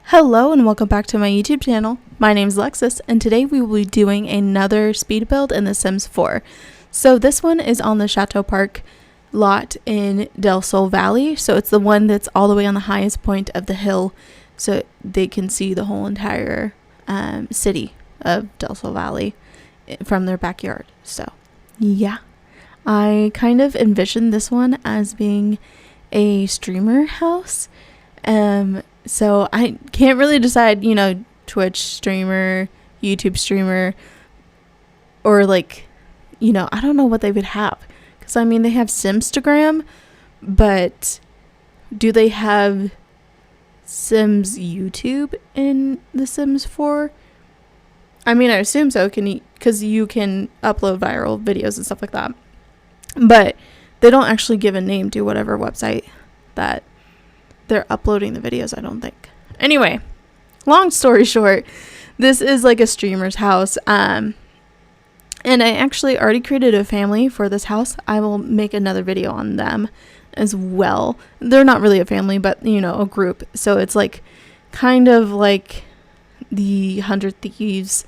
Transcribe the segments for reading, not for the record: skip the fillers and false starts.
Hello and welcome back to my YouTube channel. My name is Alexis and today we will be doing another speed build in The Sims 4. So this one is on the Chateau Park lot in Del Sol Valley. So it's the one that's all the way on the highest point of the hill so they can see the whole entire city of Del Sol Valley from their backyard. So yeah, I kind of envisioned this one as being a streamer house. So I can't really decide, Twitch streamer, YouTube streamer, or I don't know what they would have. Because, they have Simstagram, but do they have Sims YouTube in The Sims 4? I assume so, because you can upload viral videos and stuff like that. But they don't actually give a name to whatever website that they're uploading the videos, I don't think. Anyway, long story short, this is like a streamer's house. And I actually already created a family for this house. I will make another video on them as well. They're not really a family, but a group. So it's kind of like the 100 Thieves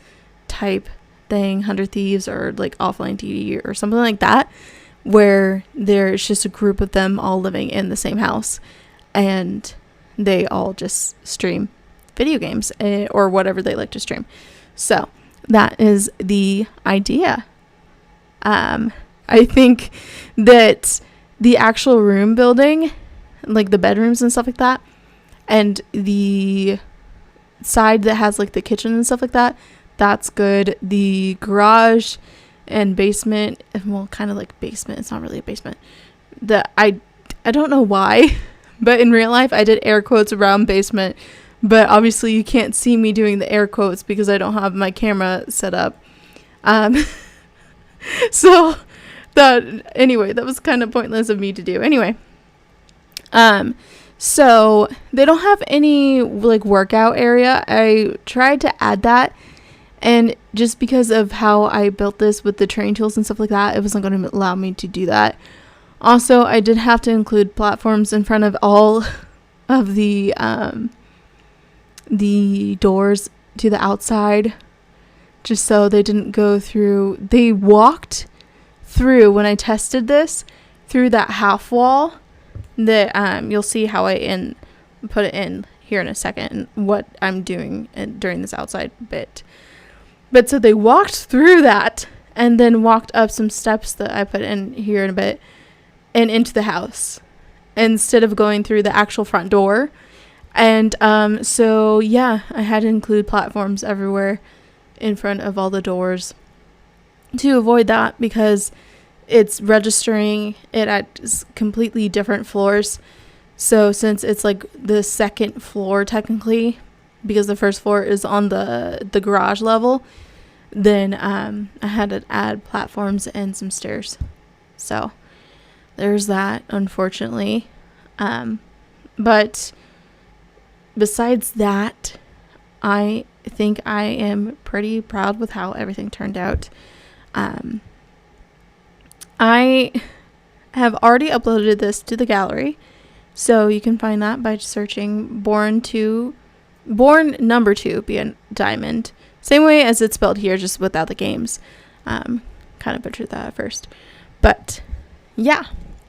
type thing, 100 Thieves or Offline TV or something like that, where there's just a group of them all living in the same house. And they all just stream video games or whatever they like to stream. So that is the idea. I think that the actual room building, the bedrooms and stuff like that, and the side that has the kitchen and stuff like that, that's good. The garage and basement, well, kind of basement. It's not really a basement. I don't know why. But in real life, I did air quotes around basement. But obviously, you can't see me doing the air quotes because I don't have my camera set up. So, that was kind of pointless of me to do. Anyway. So, they don't have any, workout area. I tried to add that. And just because of how I built this with the training tools and stuff like that, it wasn't going to allow me to do that. Also, I did have to include platforms in front of all of the doors to the outside, just so they didn't go through. They walked through, when I tested this, through that half wall that you'll see how I put it in here in a second, what I'm doing during this outside bit. But so they walked through that and then walked up some steps that I put in here in a bit. And into the house instead of going through the actual front door. And so yeah, I had to include platforms everywhere in front of all the doors to avoid that, because it's registering it at completely different floors. So since it's the second floor technically, because the first floor is on the garage level, then I had to add platforms and some stairs. So there's that, unfortunately. But besides that, I think I am pretty proud with how everything turned out. I have already uploaded this to the gallery, so you can find that by searching Born number 2 be a diamond. Same way as it's spelled here, just without the games. Kind of butchered that at first. But yeah.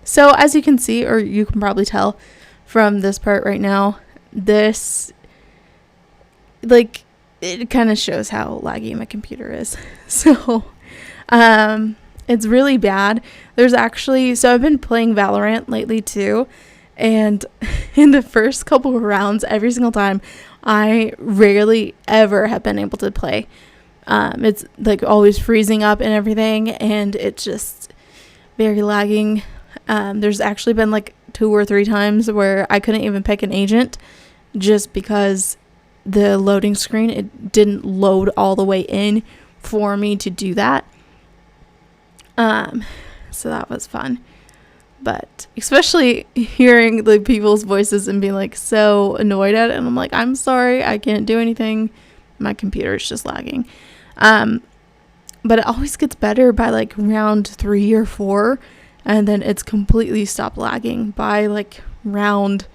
So as you can see, or you can probably tell from this part right now, this, it kind of shows how laggy my computer is. So, it's really bad. So I've been playing Valorant lately too. And in the first couple of rounds, every single time, I rarely ever have been able to play. It's always freezing up and everything. And it's just very lagging. There's actually been 2 or 3 times where I couldn't even pick an agent just because the loading screen, it didn't load all the way in for me to do that. So that was fun. But especially hearing people's voices and being so annoyed at it, and I'm I'm sorry, I can't do anything. My computer is just lagging. But it always gets better by round 3 or 4. And then it's completely stopped lagging by round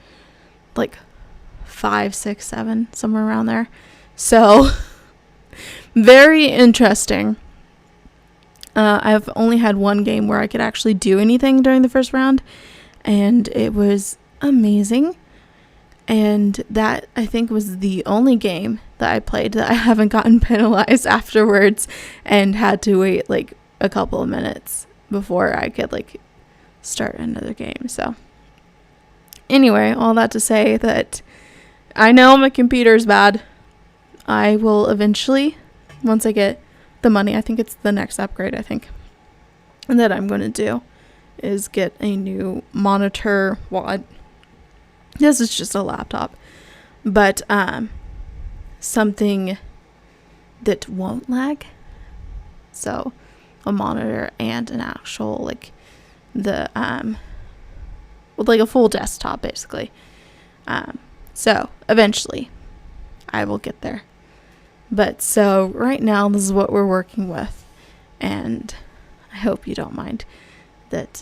5, 6, 7, somewhere around there. So very interesting. I've only had one game where I could actually do anything during the first round, and it was amazing. And that, I think, was the only game that I played that I haven't gotten penalized afterwards and had to wait like a couple of minutes before I could like start another game. So anyway, all that to say that I know my computer's bad. I will eventually, once I get the money, I think it's the next upgrade, I think, that I'm going to do is get a new monitor. Well, this is just a laptop, but something that won't lag. So a monitor and an actual like the like a full desktop basically. So eventually I will get there. But so right now this is what we're working with, and I hope you don't mind that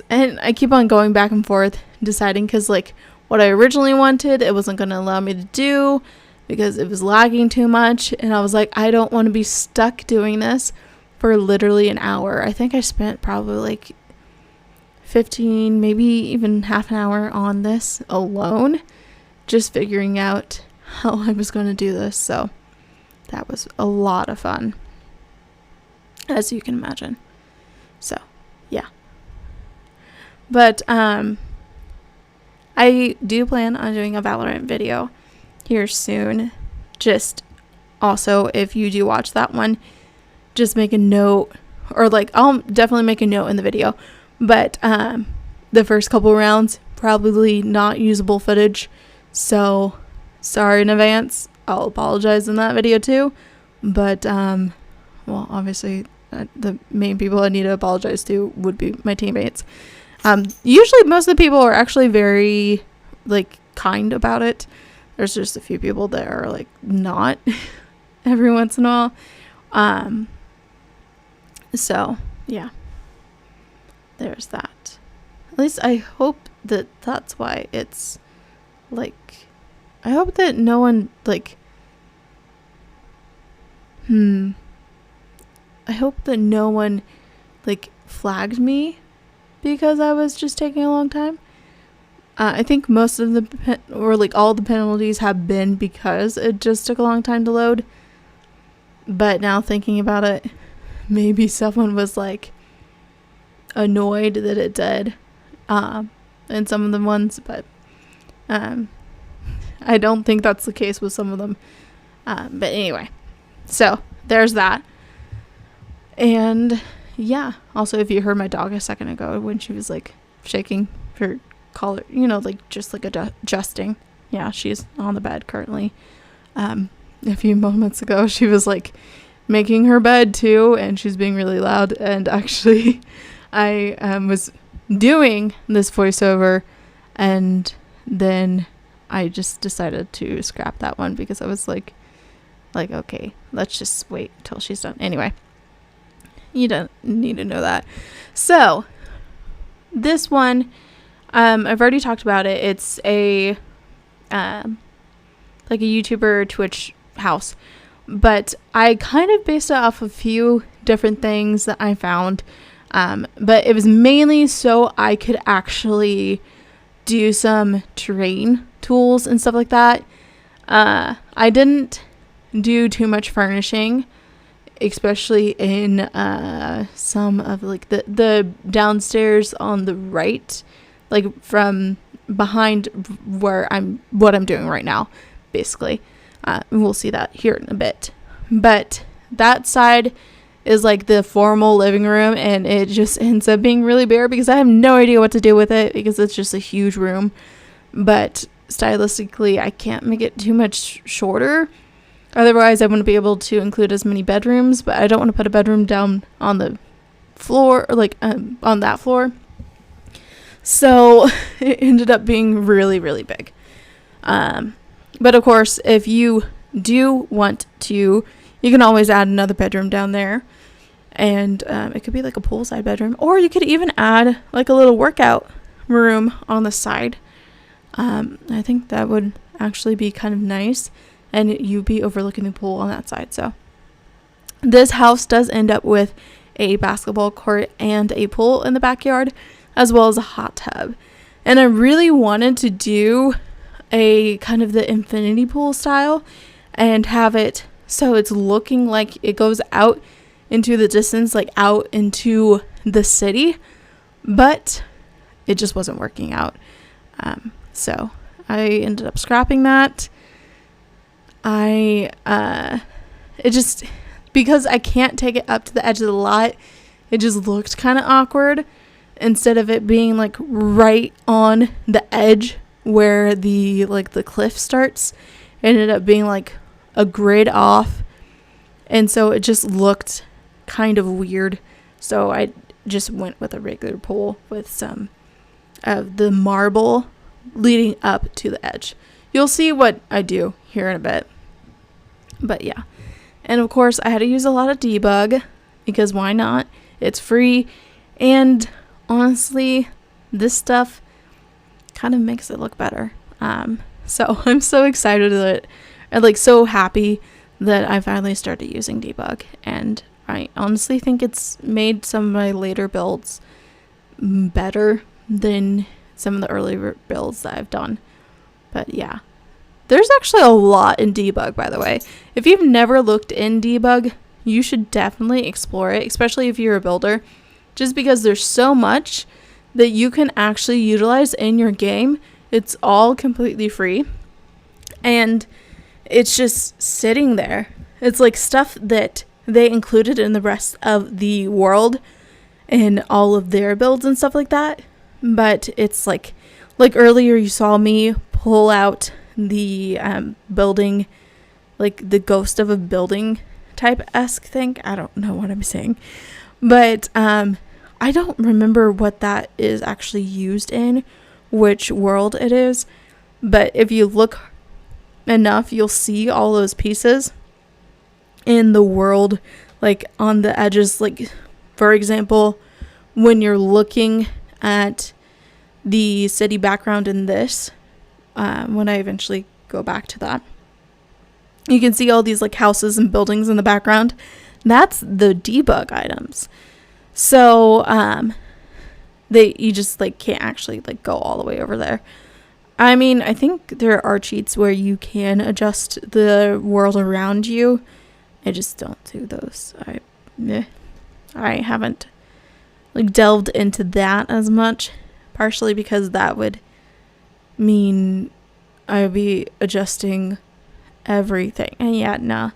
and I keep on going back and forth deciding, because like what I originally wanted, it wasn't going to allow me to do because it was lagging too much, and I was like, I don't want to be stuck doing this for literally an hour. I think I spent probably like 15, maybe even half an hour on this alone, just figuring out how I was going to do this. So that was a lot of fun, as you can imagine. So yeah, but I do plan on doing a Valorant video here soon. Just also, if you do watch that one, just make a note, or like I'll definitely make a note in the video, but the first couple rounds probably not usable footage, so sorry in advance. I'll apologize in that video too, but well, obviously the main people I need to apologize to would be my teammates. Usually most of the people are actually very like kind about it. There's just a few people that are like not every once in a while. So yeah, there's that. At least I hope that that's why it's like, I hope that no one like, I hope that no one like flagged me because I was just taking a long time. I think most of the, or like all the penalties have been because it just took a long time to load. But now thinking about it, maybe someone was like annoyed that it did in some of the ones, but I don't think that's the case with some of them. But anyway, so there's that. And yeah, also if you heard my dog a second ago when she was like shaking her collar, you know, like just like adjusting. Yeah, she's on the bed currently. A few moments ago she was like making her bed too, and she's being really loud. And actually I was doing this voiceover, and then I just decided to scrap that one because I was like okay, let's just wait till she's done. Anyway, you don't need to know that. So this one, I've already talked about it. It's a like a YouTuber Twitch house, but I kind of based it off a few different things that I found, but it was mainly so I could actually do some terrain tools and stuff like that. I didn't do too much furnishing, especially in some of like the downstairs on the right, like from behind what I'm doing right now, basically. We'll see that here in a bit. But that side is like the formal living room, and it just ends up being really bare because I have no idea what to do with it because it's just a huge room. But stylistically, I can't make it too much shorter. Otherwise, I wouldn't be able to include as many bedrooms, but I don't want to put a bedroom down on the floor, or like on that floor. So it ended up being really, really big. But of course, if you do want to, you can always add another bedroom down there. And it could be like a poolside bedroom, or you could even add like a little workout room on the side. I think that would actually be kind of nice, and you'd be overlooking the pool on that side. So this house does end up with a basketball court and a pool in the backyard, as well as a hot tub. And I really wanted to do a kind of the infinity pool style and have it so it's looking like it goes out into the distance, like out into the city, but it just wasn't working out. So I ended up scrapping that. Because I can't take it up to the edge of the lot, it just looked kind of awkward. Instead of it being like right on the edge where the cliff starts, it ended up being like a grid off. And so it just looked kind of weird. So I just went with a regular pool with some of the marble leading up to the edge. You'll see what I do here in a bit. But yeah. And of course, I had to use a lot of debug because why not? It's free. And honestly, this stuff kind of makes it look better. So I'm so excited that, and so happy that I finally started using debug. And I honestly think it's made some of my later builds better than some of the earlier builds that I've done. But yeah. There's actually a lot in debug, by the way. If you've never looked in debug, you should definitely explore it, especially if you're a builder, just because there's so much that you can actually utilize in your game. It's all completely free, and it's just sitting there. It's like stuff that they included in the rest of the world and all of their builds and stuff like that, but it's like earlier you saw me pull out the building, like the ghost of a building type-esque thing. I don't know what I'm saying, but I don't remember what that is actually used in, which world it is, but if you look enough, you'll see all those pieces in the world, like on the edges. Like, for example, when you're looking at the city background in this, when I eventually go back to that, you can see all these like houses and buildings in the background. That's the debug items. So you just can't actually go all the way over there. I mean, I think there are cheats where you can adjust the world around you. I just don't do those. I haven't delved into that as much, partially because that would mean I would be adjusting everything. And yeah, nah,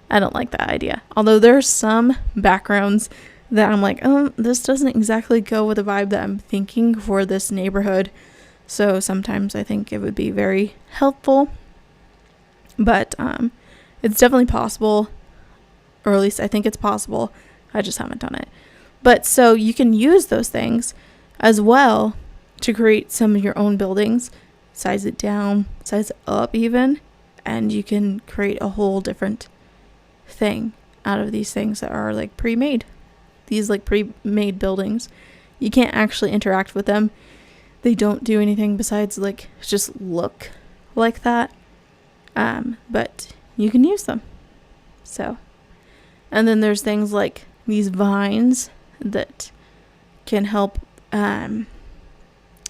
I don't like that idea. Although there's some backgrounds that I'm like, oh, this doesn't exactly go with the vibe that I'm thinking for this neighborhood. So sometimes I think it would be very helpful. But it's definitely possible, or at least I think it's possible. I just haven't done it. But so you can use those things as well to create some of your own buildings, size it down, size it up even, and you can create a whole different thing out of these things that are pre-made. These pre-made buildings, you can't actually interact with them. They don't do anything besides just look like that. But you can use them. So, and then there's things like these vines that can help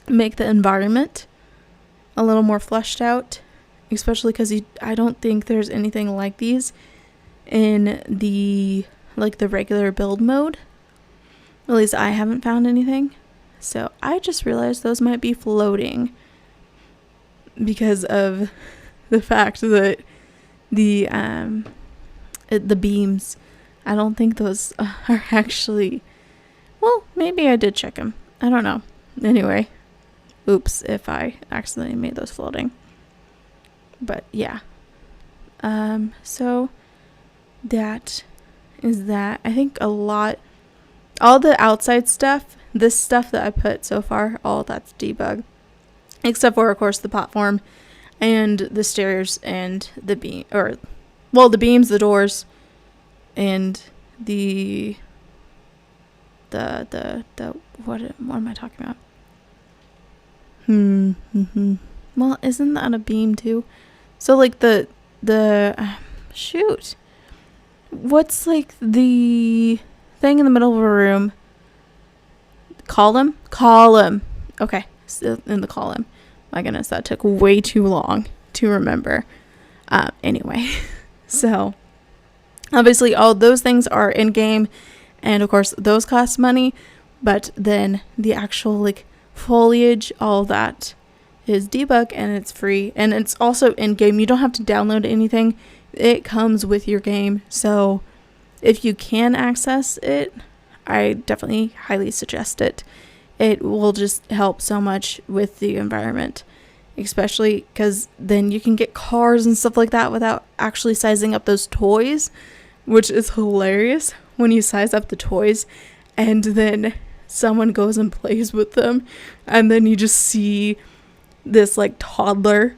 make the environment a little more fleshed out, especially because I don't think there's anything like these in the the regular build mode. At least I haven't found anything. So I just realized those might be floating because of the fact that the beams, I don't think those are actually, well, maybe I did check them. I don't know. Anyway, oops if I accidentally made those floating. But yeah. So that is that. I think all the outside stuff, this stuff that I put so far, all that's debug. Except for, of course, the platform and the stairs and the beam, the beams, the doors, and the what am I talking about? Well, isn't that a beam too? So like the shoot. What's like the thing in the middle of a room? Column? Column. Okay, still in the column. My goodness, that took way too long to remember. Anyway, so obviously all those things are in game, and of course those cost money, but then the actual like foliage, all that is debug and it's free, and it's also in game. You don't have to download anything. It comes with your game. So if you can access it, I definitely highly suggest it. It will just help so much with the environment, especially because then you can get cars and stuff like that without actually sizing up those toys, which is hilarious when you size up the toys and then someone goes and plays with them, and then you just see this like toddler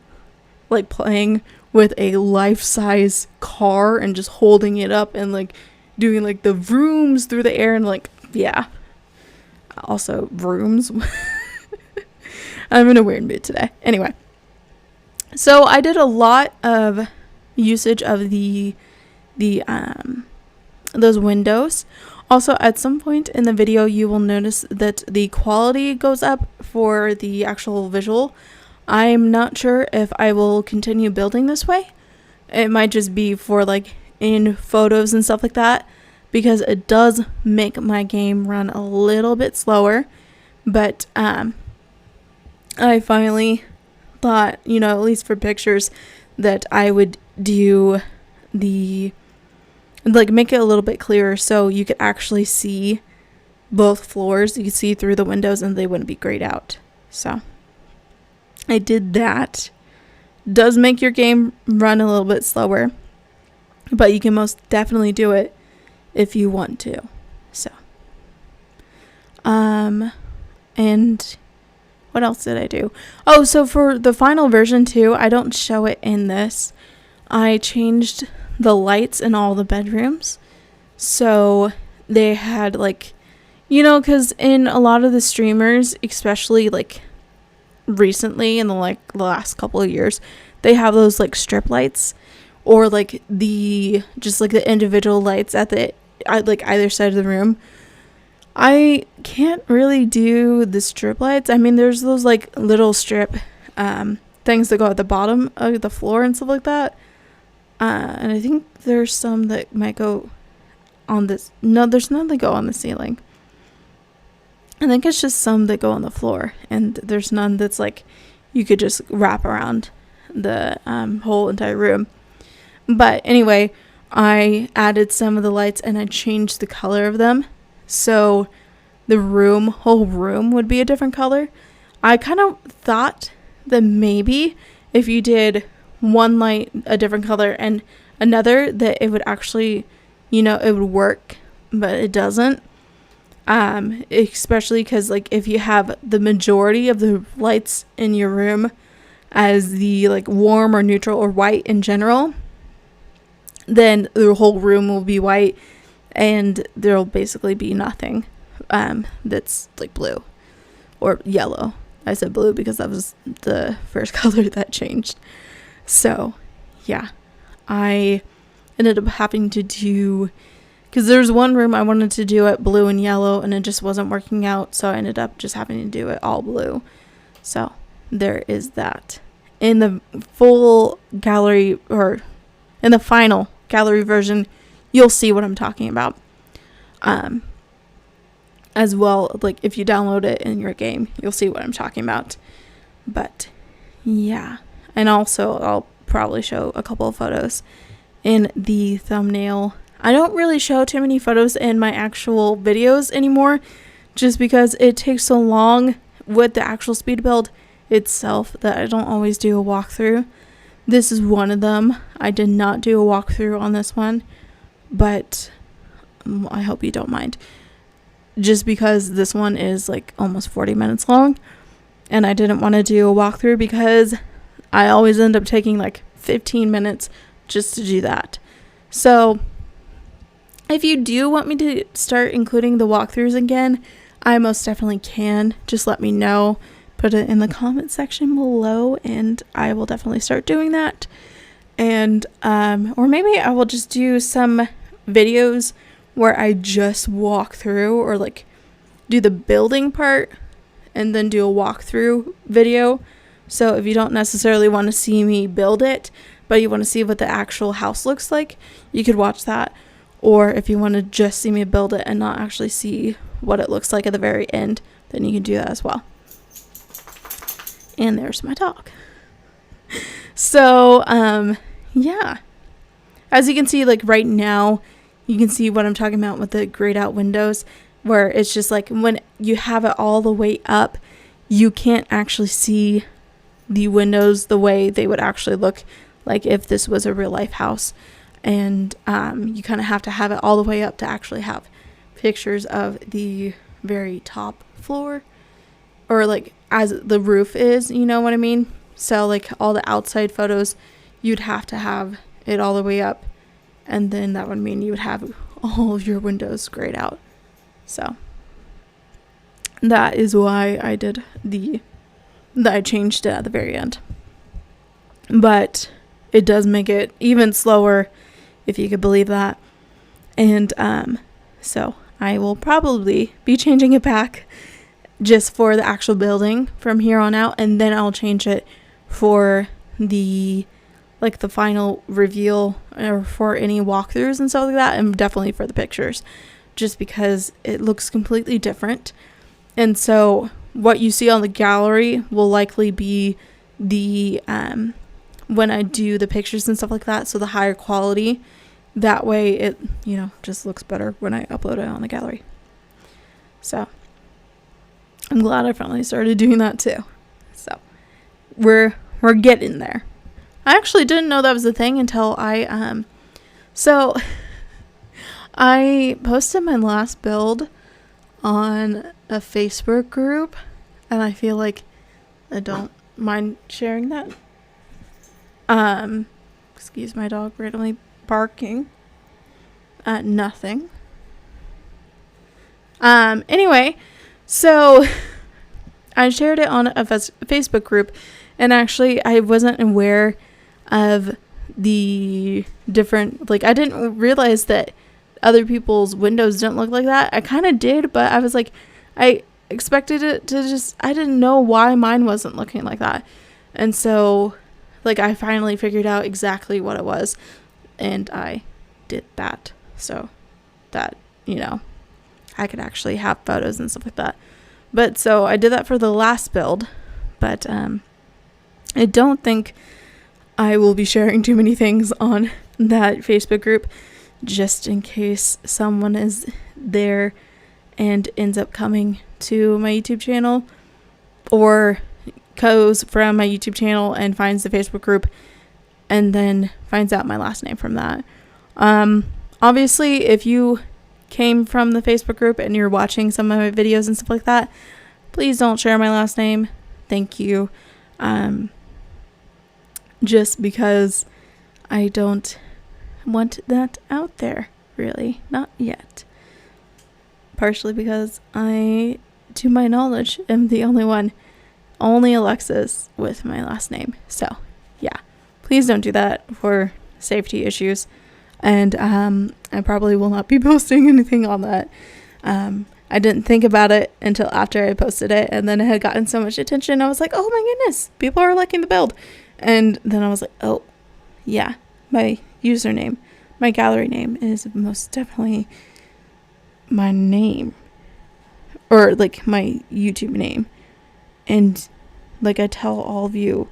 like playing with a life-size car and just holding it up and like doing like the vrooms through the air, and like, yeah, also vrooms. I'm in a weird mood today. Anyway, so I did a lot of usage of the those windows. Also, at some point in the video, you will notice that the quality goes up for the actual visual. I'm not sure if I will continue building this way. It might just be for like in photos and stuff like that, because it does make my game run a little bit slower. But I finally thought, you know, at least for pictures, that I would do the like make it a little bit clearer so you could actually see both floors. You could see through the windows and they wouldn't be grayed out. So I did that. Does make your game run a little bit slower, but you can most definitely do it if you want to. So and what else did I do? Oh, so for the final version too, I don't show it in this. I changed the lights in all the bedrooms. So they had like, you know, because in a lot of the streamers, especially like recently in the last couple of years, they have those like strip lights, or like the just like the individual lights at the like either side of the room. I can't really do the strip lights. I mean, there's those like little strip things that go at the bottom of the floor and stuff like that. And I think there's some that might go on this. No, there's none that go on the ceiling. I think it's just some that go on the floor, and there's none that's like you could just wrap around the whole entire room. But anyway, I added some of the lights and I changed the color of them, so the whole room would be a different color. I kind of thought that maybe if you did one light a different color and another, that it would actually, you know, it would work, but it doesn't. Especially because like if you have the majority of the lights in your room as the like warm or neutral or white in general, then the whole room will be white and there'll basically be nothing that's like blue or yellow. I said blue because that was the first color that changed. So yeah, I ended up having to do, because there's one room I wanted to do it blue and yellow and it just wasn't working out, so I ended up just having to do it all blue. So there is that. In the full gallery, or in the final gallery version, you'll see what I'm talking about. As well, like if you download it in your game, you'll see what I'm talking about. But yeah, and also I'll probably show a couple of photos in the thumbnail. I don't really show too many photos in my actual videos anymore, just because it takes so long with the actual speed build itself that I don't always do a walkthrough. This is one of them. I did not do a walkthrough on this one, but I hope you don't mind, just because this one is like almost 40 minutes long and I didn't want to do a walkthrough because I always end up taking like 15 minutes just to do that. So if you do want me to start including the walkthroughs again, I most definitely can. Just let me know, put it in the comment section below, and I will definitely start doing that. And or maybe I will just do some videos where I just walk through, or like do the building part and then do a walkthrough video. So if you don't necessarily want to see me build it, but you want to see what the actual house looks like, you could watch that. Or if you want to just see me build it and not actually see what it looks like at the very end, then you can do that as well. And there's my dog. So, yeah. As you can see, like right now, you can see what I'm talking about with the grayed out windows, where it's just like when you have it all the way up, you can't actually see the windows the way they would actually look like if this was a real life house. And you kind of have to have it all the way up to actually have pictures of the very top floor, or like as the roof is, you know what I mean? So like all the outside photos, you'd have to have it all the way up, and then that would mean you would have all of your windows grayed out. So that is why I did I changed it at the very end. But it does make it even slower, if you could believe that. And so I will probably be changing it back just for the actual building from here on out, and then I'll change it for the final reveal, or for any walkthroughs and stuff like that, and definitely for the pictures, just because it looks completely different. And so what you see on the gallery will likely be the when I do the pictures and stuff like that, so the higher quality. That way it, just looks better when I upload it on the gallery. So I'm glad I finally started doing that too. So we're getting there. I actually didn't know that was a thing until I posted my last build on a Facebook group, and I feel like I don't mind sharing that. Excuse my dog randomly barking at nothing. Anyway, so I shared it on a Facebook group, and actually I wasn't aware of the different, I didn't realize that other people's windows didn't look like that. I kind of did, but I was like, I expected it to just, I didn't know why mine wasn't looking like that. And so I finally figured out exactly what it was, and I did that so that, I could actually have photos and stuff like that. But so I did that for the last build, but I don't think I will be sharing too many things on that Facebook group, just in case someone is there and ends up coming to my YouTube channel, or goes from my YouTube channel and finds the Facebook group and then finds out my last name from that. Obviously, if you came from the Facebook group and you're watching some of my videos and stuff like that, please don't share my last name. Thank you. Just because I don't want that out there, really. Not yet. Partially because I, to my knowledge, am the only Alexis with my last name. So, yeah. Please don't do that for safety issues. And I probably will not be posting anything on that. I didn't think about it until after I posted it, and then it had gotten so much attention. I was like, oh my goodness, people are liking the build. And then I was like, oh, yeah, my username, my gallery name is most definitely my name, or my YouTube name. And I tell all of you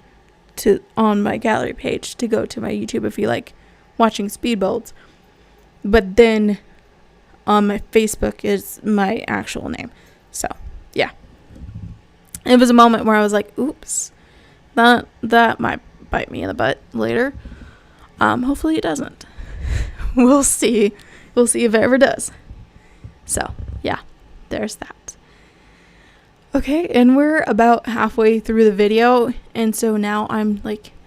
on my gallery page to go to my YouTube if you like watching speed builds. But then on my Facebook is my actual name. So, yeah. It was a moment where I was like, oops, that might bite me in the butt later. Hopefully it doesn't. We'll see. We'll see if it ever does. So, yeah, there's that. Okay, and we're about halfway through the video, and so now I'm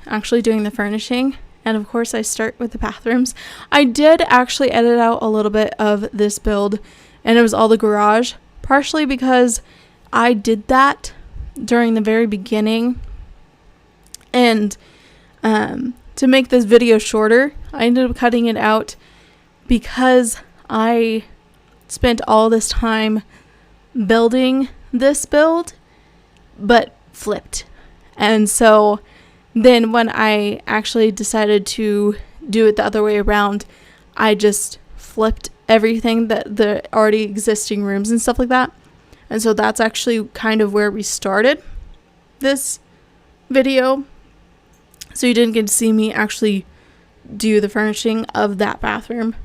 actually doing the furnishing. And of course I start with the bathrooms. I did actually edit out a little bit of this build, and it was all the garage, partially because I did that during the very beginning. And to make this video shorter, I ended up cutting it out because I spent all this time building this build, but flipped. And so then when I actually decided to do it the other way around, I just flipped everything, that the already existing rooms and stuff like that. And so that's actually kind of where we started this video. So you didn't get to see me actually do the furnishing of that bathroom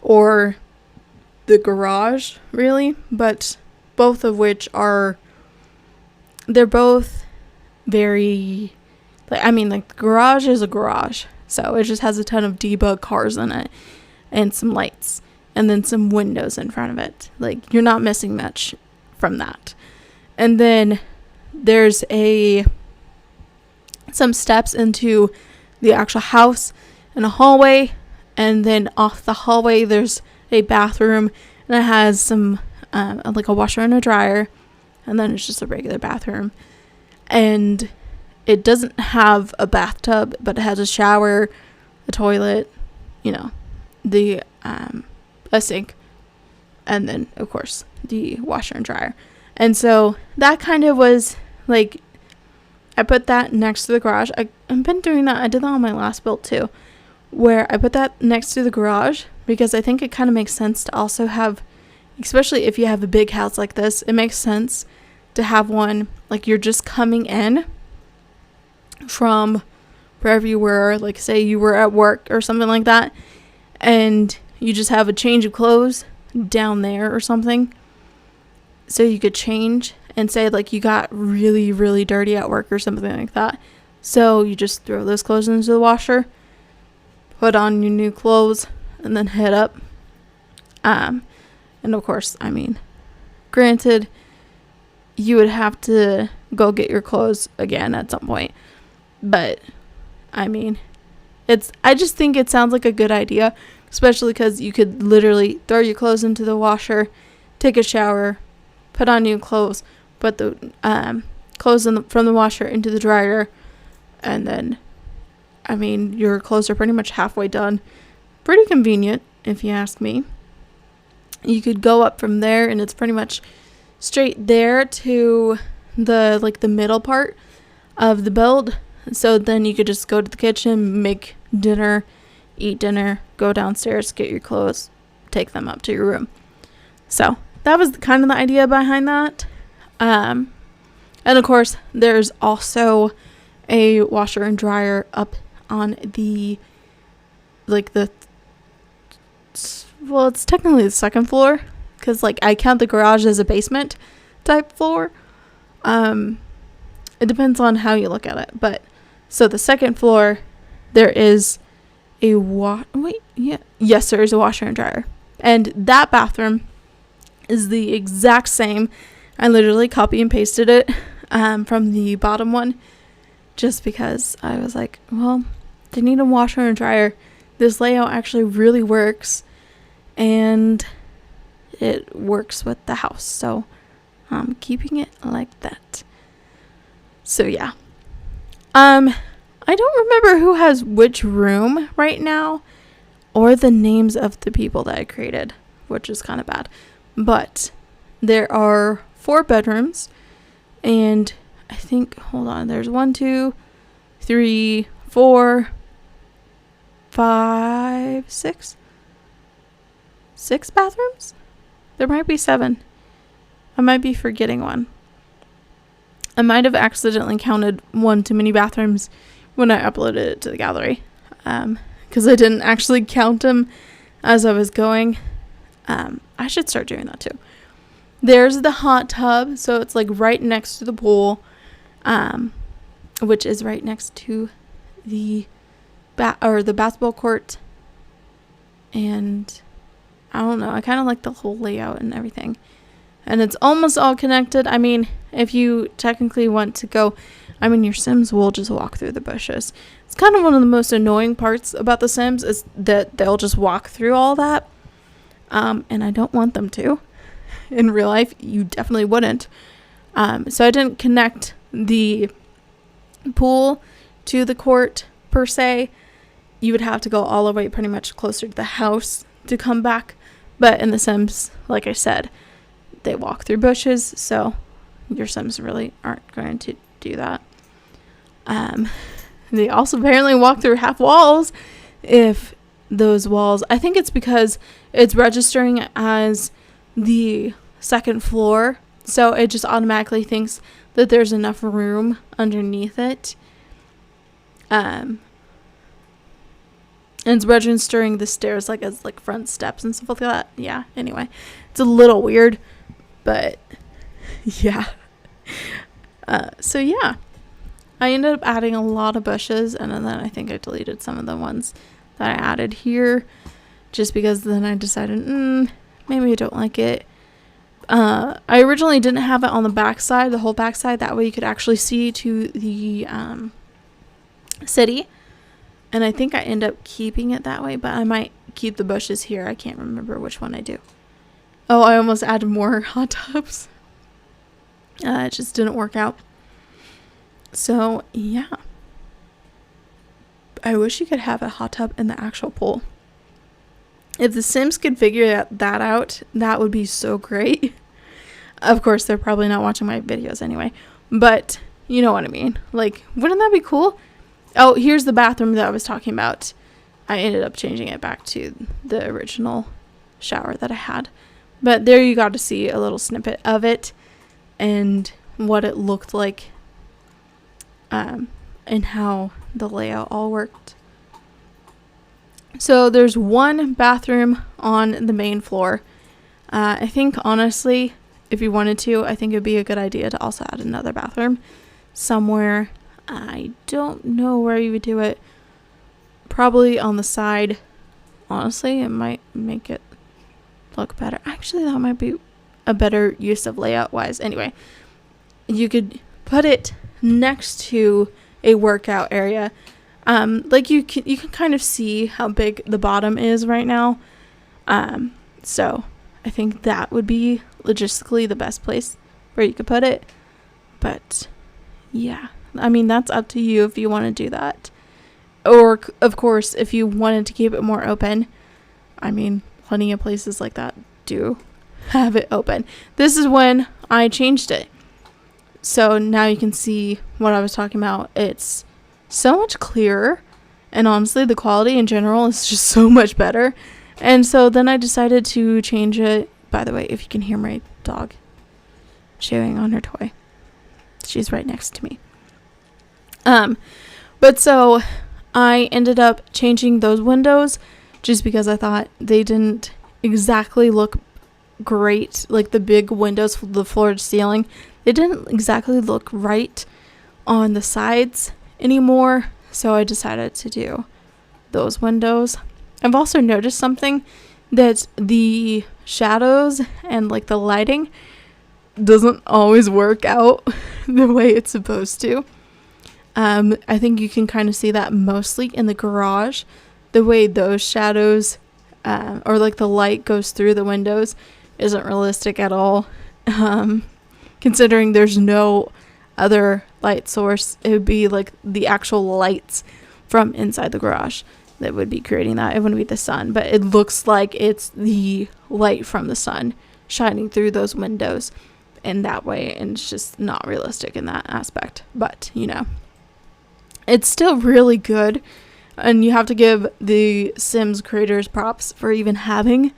or the garage, really. But both of which they're both very, like the garage is a garage. So it just has a ton of debug cars in it and some lights and then some windows in front of it. Like, you're not missing much from that. And then there's some steps into the actual house and a hallway, and then off the hallway there's a bathroom, and it has some like a washer and a dryer, and then it's just a regular bathroom. And it doesn't have a bathtub, but it has a shower, a toilet, the a sink, and then of course the washer and dryer. And so that kind of was like, I put that next to the garage. I've been doing that. I did that on my last build too, where I put that next to the garage because I think it kind of makes sense to also have, especially if you have a big house like this, it makes sense to have one, like, you're just coming in from wherever you were, like say you were at work or something like that, and you just have a change of clothes down there or something, so you could change, and say like you got really, really dirty at work or something like that. So you just throw those clothes into the washer, put on your new clothes, and then head up. And of course, granted, you would have to go get your clothes again at some point. But, I just think it sounds like a good idea, especially because you could literally throw your clothes into the washer, take a shower, put on new clothes, put the clothes from the washer into the dryer, and then, your clothes are pretty much halfway done. Pretty convenient, if you ask me. You could go up from there, and it's pretty much straight there to the middle part of the build. So then you could just go to the kitchen, make dinner, eat dinner, go downstairs, get your clothes, take them up to your room. So that was kind of the idea behind that. And of course, there's also a washer and dryer up on it's technically the second floor, because I count the garage as a basement type floor. It depends on how you look at it, but so the second floor, there is a there is a washer and dryer, and that bathroom is the exact same. I literally copy and pasted it from the bottom one, just because I was like, well, they need a washer and dryer. This layout actually really works, and it works with the house, so I'm keeping it like that. So yeah, I don't remember who has which room right now, or the names of the people that I created, which is kind of bad. But there are 4 bedrooms, and I think, hold on, there's 1, 2, 3, 4, 5, 6 bathrooms. There might be 7. I might be forgetting one. I might have accidentally counted one too many bathrooms when I uploaded it to the gallery, because I didn't actually count them as I was going. I should start doing that too. There's the hot tub, so it's right next to the pool, which is right next to the basketball court. And I don't know, I kind of like the whole layout and everything. And it's almost all connected. If you technically want to go, your Sims will just walk through the bushes. It's kind of one of the most annoying parts about the Sims, is that they'll just walk through all that. And I don't want them to. In real life, you definitely wouldn't. So I didn't connect the pool to the court per se. You would have to go all the way pretty much closer to the house to come back. But in The Sims, like I said, they walk through bushes, so your Sims really aren't going to do that. They also apparently walk through half walls if those walls, I think it's because it's registering as the second floor, so it just automatically thinks that there's enough room underneath it. And it's registering the stairs like as like front steps and stuff like that. Yeah, anyway, it's a little weird, but yeah. So yeah, I ended up adding a lot of bushes, and then I think I deleted some of the ones that I added here, just because then I decided, maybe I don't like it. I originally didn't have it on the back side, the whole back side, that way you could actually see to the city. And I think I end up keeping it that way, but I might keep the bushes here. I can't remember which one I do. Oh, I almost added more hot tubs. It just didn't work out. So, yeah. I wish you could have a hot tub in the actual pool. If The Sims could figure that out, that would be so great. Of course, they're probably not watching my videos anyway. But, you know what I mean. Like, wouldn't that be cool? Oh, here's the bathroom that I was talking about. I ended up changing it back to the original shower that I had. But there you got to see a little snippet of it and what it looked like, and how the layout all worked. So there's one bathroom on the main floor. I think, honestly, if you wanted to, I think it would be a good idea to also add another bathroom somewhere. I don't know where you would do it. Probably on the side. Honestly, it might make it look better. Actually, that might be a better use of layout wise. Anyway, you could put it next to a workout area. Like you can kind of see how big the bottom is right now. So I think that would be logistically the best place where you could put it. But yeah, I mean, that's up to you if you want to do that. Or, of course, if you wanted to keep it more open, I mean, plenty of places like that do have it open. This is when I changed it. So now you can see what I was talking about. It's so much clearer, and honestly, the quality in general is just so much better. And so then I decided to change it. By the way, if you can hear my dog chewing on her toy, she's right next to me. But so I ended up changing those windows just because I thought they didn't exactly look great. Like the big windows, the floor to ceiling, they didn't exactly look right on the sides anymore. So I decided to do those windows. I've also noticed something, that the shadows and like the lighting doesn't always work out the way it's supposed to. I think you can kind of see that mostly in the garage, the way those shadows or like the light goes through the windows isn't realistic at all. Considering there's no other light source, it would be like the actual lights from inside the garage that would be creating that. It wouldn't be the sun, but it looks like it's the light from the sun shining through those windows in that way, and it's just not realistic in that aspect. But you know, it's still really good, and you have to give the Sims creators props for even having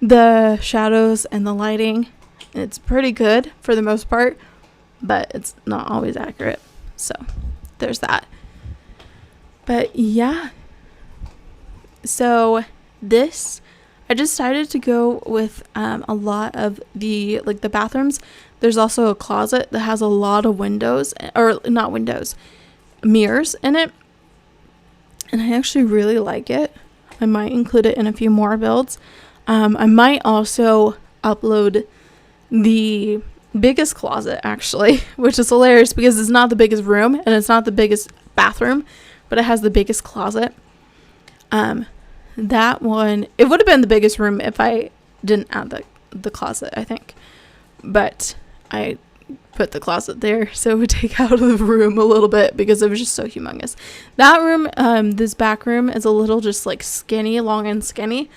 the shadows and the lighting. It's pretty good for the most part, but it's not always accurate. So there's that. But yeah, so this, I decided to go with a lot of the, like the bathrooms. There's also a closet that has a lot of windows, or not windows, mirrors in it. And I actually really like it. I might include it in a few more builds. I might also upload the biggest closet, actually, which is hilarious because it's not the biggest room and it's not the biggest bathroom, but it has the biggest closet. That one, it would have been the biggest room if I didn't add the closet, I think. But I put the closet there, so it would take out of the room a little bit because it was just so humongous. That room, this back room is a little just like skinny, long and skinny.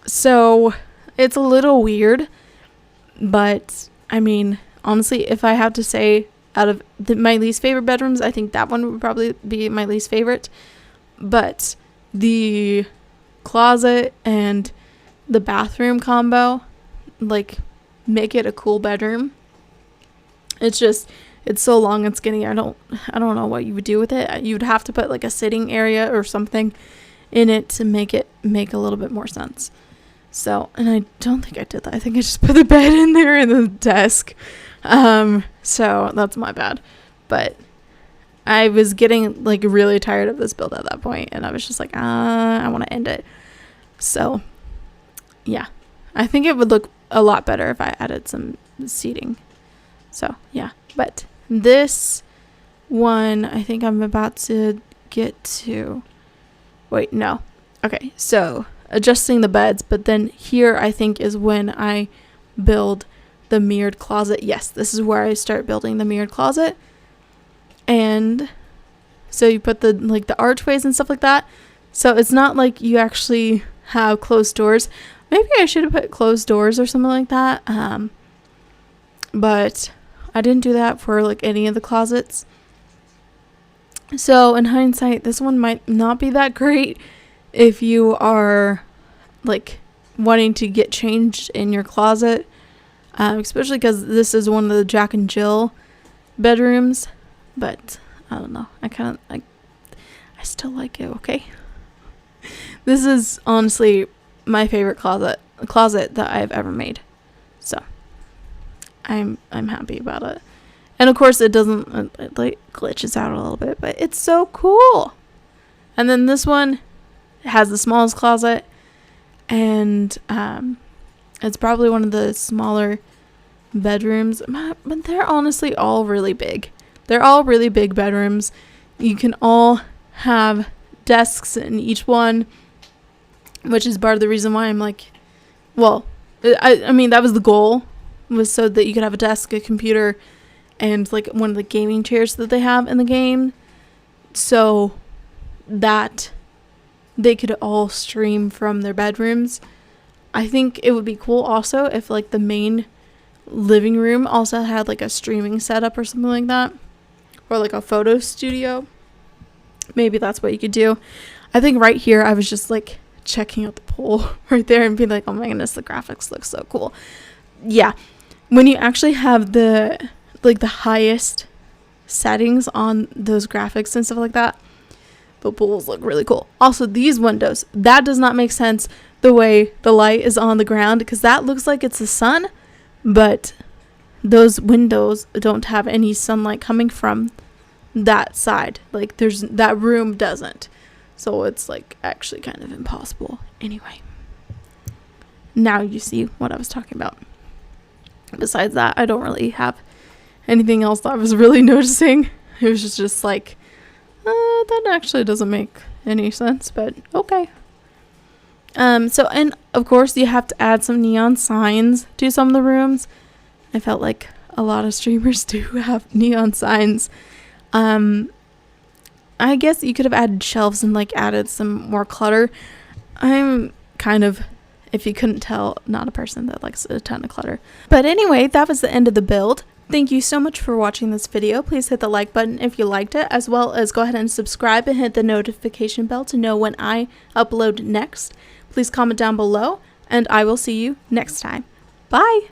So it's a little weird, but I mean, honestly, if I have to say out of my least favorite bedrooms, I think that one would probably be my least favorite. But the closet and the bathroom combo, like, make it a cool bedroom. It's so long and skinny. I don't know what you would do with it. You would have to put like a sitting area or something in it to make a little bit more sense. So, and I don't think I did that. I think I just put the bed in there and the desk. So that's my bad. But I was getting like really tired of this build at that point, and I was just like, I want to end it. So yeah, I think it would look a lot better if I added some seating. So yeah, but this one, I think I'm about to get to, wait, no. Okay, so adjusting the beds, but then here I think is when I build the mirrored closet. Yes, this is where I start building the mirrored closet. And so you put the archways and stuff like that. So it's not like you actually have closed doors. Maybe I should have put closed doors or something like that. But I didn't do that for like any of the closets. So in hindsight, this one might not be that great if you are like wanting to get changed in your closet, especially because this is one of the Jack and Jill bedrooms. But I don't know, I still like it. Okay, this is honestly my favorite closet that I've ever made, so I'm happy about it. And of course it doesn't, it like glitches out a little bit, but it's so cool. And then this one has the smallest closet, and it's probably one of the smaller bedrooms, but they're honestly all really big. They're all really big bedrooms. You can all have desks in each one, which is part of the reason why I'm like, well, I mean, that was the goal, was so that you could have a desk, a computer, and like one of the gaming chairs that they have in the game, so that they could all stream from their bedrooms. I think it would be cool also if like the main living room also had like a streaming setup or something like that, or like a photo studio. Maybe that's what you could do. I think right here I was just like checking out the pool right there and being like, oh my goodness, the graphics look so cool. Yeah, when you actually have the highest settings on those graphics and stuff like that, the pools look really cool. Also, these windows, that does not make sense the way the light is on the ground, because that looks like it's the sun, but those windows don't have any sunlight coming from that side. Like that room doesn't. So it's like actually kind of impossible. Anyway, now you see what I was talking about. Besides that, I don't really have anything else that I was really noticing. It was just like, that actually doesn't make any sense, but okay. So, and of course you have to add some neon signs to some of the rooms. I felt like a lot of streamers do have neon signs. I guess you could have added shelves and like added some more clutter. I'm kind of, if you couldn't tell, not a person that likes a ton of clutter. But anyway, that was the end of the build. Thank you so much for watching this video. Please hit the like button if you liked it, as well as go ahead and subscribe and hit the notification bell to know when I upload next. Please comment down below, and I will see you next time. Bye!